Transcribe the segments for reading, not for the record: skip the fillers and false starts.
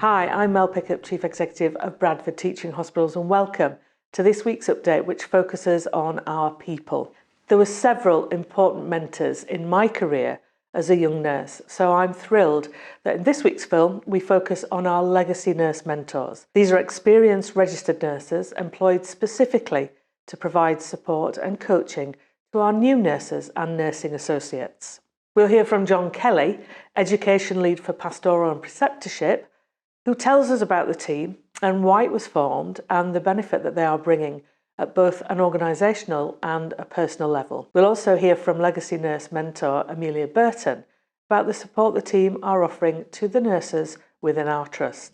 Hi, I'm Mel Pickup, Chief Executive of Bradford Teaching Hospitals, and welcome to this week's update, which focuses on our people. There were several important mentors in my career as a young nurse, so I'm thrilled that in this week's film we focus on our legacy nurse mentors. These are experienced registered nurses employed specifically to provide support and coaching to our new nurses and nursing associates. We'll hear from John Kelley, Education Lead for Pastoral Preceptorship, who tells us about the team and why it was formed and the benefit that they are bringing at both an organisational and a personal level. We'll also hear from legacy nurse mentor Amelia Burton about the support the team are offering to the nurses within our trust.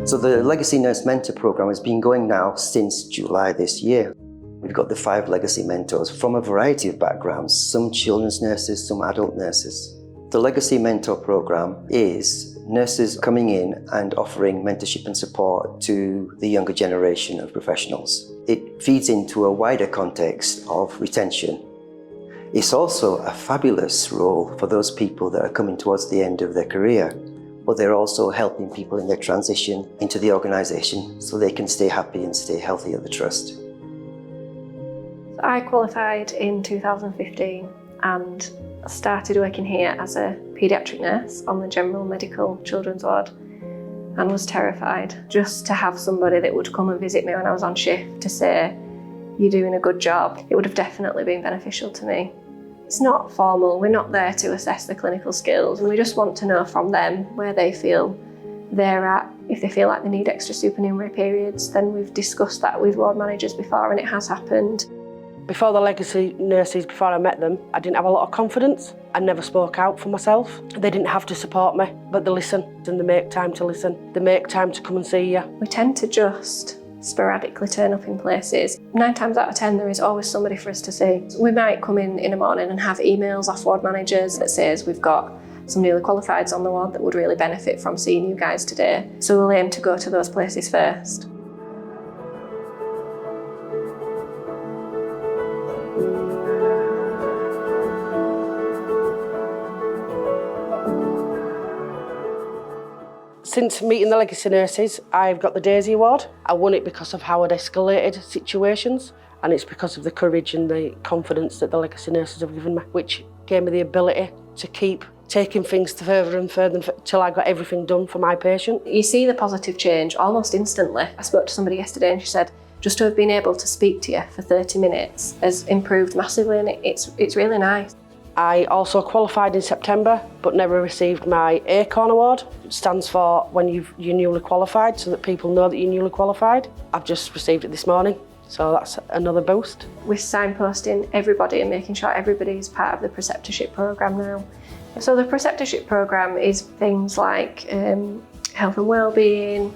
So the Legacy Nurse Mentor Programme has been going now since July this year. We've got the 5 legacy mentors from a variety of backgrounds, some children's nurses, some adult nurses. The Legacy Mentor Programme is nurses coming in and offering mentorship and support to the younger generation of professionals. It feeds into a wider context of retention. It's also a fabulous role for those people that are coming towards the end of their career, but they're also helping people in their transition into the organisation so they can stay happy and stay healthy at the trust. I qualified in 2015 and started working here as a paediatric nurse on the general medical children's ward, and was terrified just to have somebody that would come and visit me when I was on shift to say, "You're doing a good job." It would have definitely been beneficial to me. It's not formal, we're not there to assess the clinical skills, and we just want to know from them where they feel they're at. If they feel like they need extra supernumerary periods, then we've discussed that with ward managers before and it has happened. Before the legacy nurses, before I met them, I didn't have a lot of confidence. I never spoke out for myself. They didn't have to support me, but they listen and they make time to listen. They make time to come and see you. We tend to just sporadically turn up in places. 9 times out of 10 there is always somebody for us to see. We might come in the morning and have emails off ward managers that says we've got some newly qualifieds on the ward that would really benefit from seeing you guys today. So we'll aim to go to those places first. Since meeting the legacy nurses, I've got the Daisy Award. I won it because of how I'd escalated situations, and it's because of the courage and the confidence that the legacy nurses have given me, which gave me the ability to keep taking things further and further until I got everything done for my patient. You see the positive change almost instantly. I spoke to somebody yesterday and she said, just to have been able to speak to you for 30 minutes has improved massively, and it's really nice. I also qualified in September, but never received my Acorn Award. It stands for when you're newly qualified, so that people know that you're newly qualified. I've just received it this morning, so that's another boost. We're signposting everybody and making sure everybody is part of the preceptorship programme now. So the preceptorship programme is things like health and wellbeing,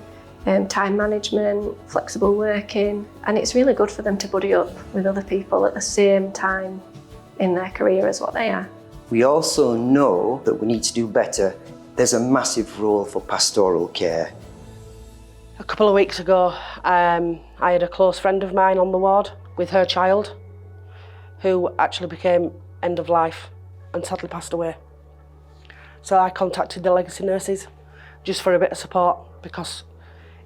time management, flexible working, and it's really good for them to buddy up with other people at the same time in their career as what they are. We also know that we need to do better. There's a massive role for pastoral care. A couple of weeks ago, I had a close friend of mine on the ward with her child who actually became end of life and sadly passed away. So I contacted the legacy nurses just for a bit of support, because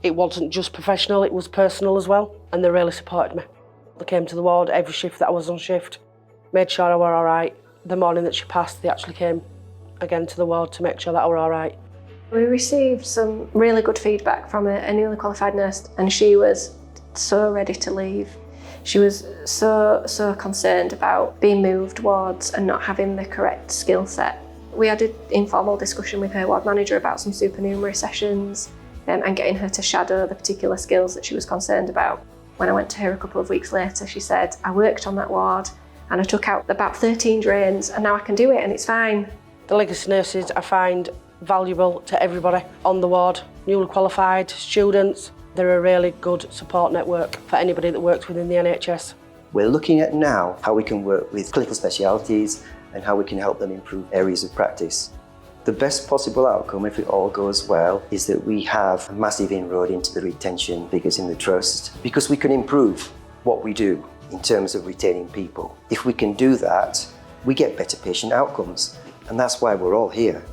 it wasn't just professional, it was personal as well, and they really supported me. They came to the ward every shift that I was on shift, made sure I were all right. The morning that she passed, they actually came again to the ward to make sure that I were all right. We received some really good feedback from a newly qualified nurse, and she was so ready to leave. She was so concerned about being moved wards and not having the correct skill set. We had an informal discussion with her ward manager about some supernumerary sessions and getting her to shadow the particular skills that she was concerned about. When I went to her a couple of weeks later, she said, "I worked on that ward and I took out about 13 drains and now I can do it and it's fine." The legacy nurses I find valuable to everybody on the ward, newly qualified, students. They're a really good support network for anybody that works within the NHS. We're looking at now how we can work with clinical specialities and how we can help them improve areas of practice. The best possible outcome, if it all goes well, is that we have a massive inroad into the retention figures in the trust, because we can improve what we do. in terms of retaining people. If we can do that, we get better patient outcomes. And that's why we're all here.